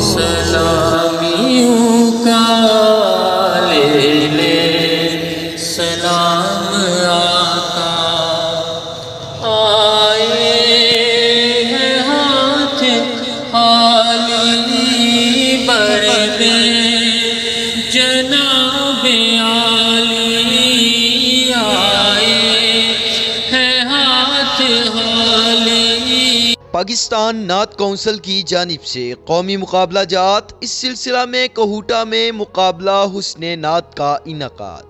سلامیوں کا لے لے سلام آقا، آئے ہیں ہاتھ خالی بر میں جناب عالی، آئے ہیں ہاتھ خالی۔ پاکستان نعت کونسل کی جانب سے قومی مقابلہ جات، اس سلسلہ میں کوہوٹا میں مقابلہ حسن نعت کا انعقاد۔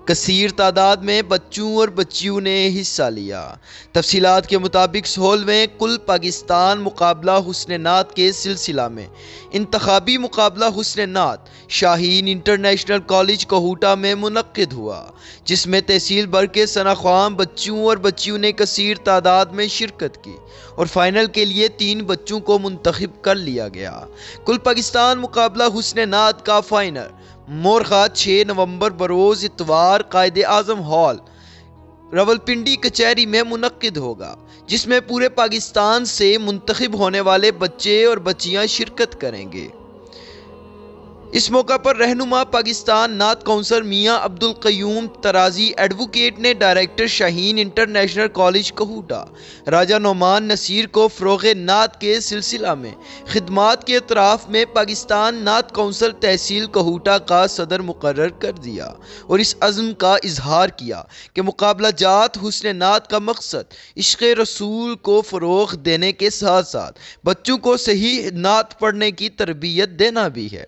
کثیر تعداد میں بچوں اور بچیوں نے حصہ لیا۔ تفصیلات کے مطابق 16ویں کل پاکستان مقابلہ حسن نعت کے سلسلہ میں انتخابی مقابلہ حسن نعت شاہین انٹرنیشنل کالج کوہوٹا میں منعقد ہوا، جس میں تحصیل بر کے ثنا خواہاں بچوں اور بچیوں نے کثیر تعداد میں شرکت کی اور فائنل کے لیے 3 بچوں کو منتخب کر لیا گیا۔ کل پاکستان مقابلہ حسن نعت کا فائنل مورخہ 6 نومبر بروز اتوار قائد اعظم ہال راولپنڈی کچہری میں منعقد ہوگا، جس میں پورے پاکستان سے منتخب ہونے والے بچے اور بچیاں شرکت کریں گے۔ اس موقع پر رہنما پاکستان نعت کونسل میاں عبدالقیوم ترازی ایڈوکیٹ نے ڈائریکٹر شاہین انٹرنیشنل کالج کوہوٹا راجہ نعمان نصیر کو فروغ نعت کے سلسلہ میں خدمات کے اعتراف میں پاکستان نعت کونسل تحصیل کوہوٹا کا صدر مقرر کر دیا اور اس عزم کا اظہار کیا کہ مقابلہ جات حسن نعت کا مقصد عشق رسول کو فروغ دینے کے ساتھ ساتھ بچوں کو صحیح نعت پڑھنے کی تربیت دینا بھی ہے۔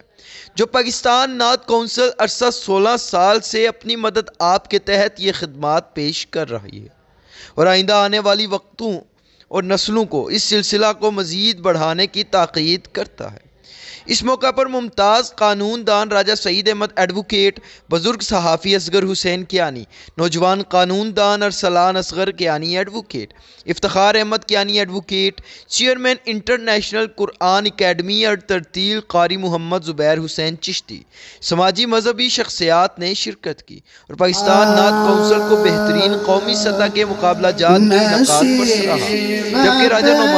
جو پاکستان نعت کونسل عرصہ 16 سال سے اپنی مدد آپ کے تحت یہ خدمات پیش کر رہی ہے اور آئندہ آنے والی وقتوں اور نسلوں کو اس سلسلہ کو مزید بڑھانے کی تاکید کرتا ہے۔ اس موقع پر ممتاز قانون دان راجہ سعید احمد ایڈوکیٹ، بزرگ صحافی اصغر حسین کیانی، نوجوان قانون دان Arslan Asghar Kayani advocate, Iftikhar Ahmed Kayani advocate, chairman international Quran academy اور ترتیل قاری محمد زبیر حسین چشتی، سماجی مذہبی شخصیات نے شرکت کی اور پاکستان نعت کونسل کو بہترین قومی سطح کے مقابلہ جات میں انعقاد پر سراہا، جبکہ راجہ نعمان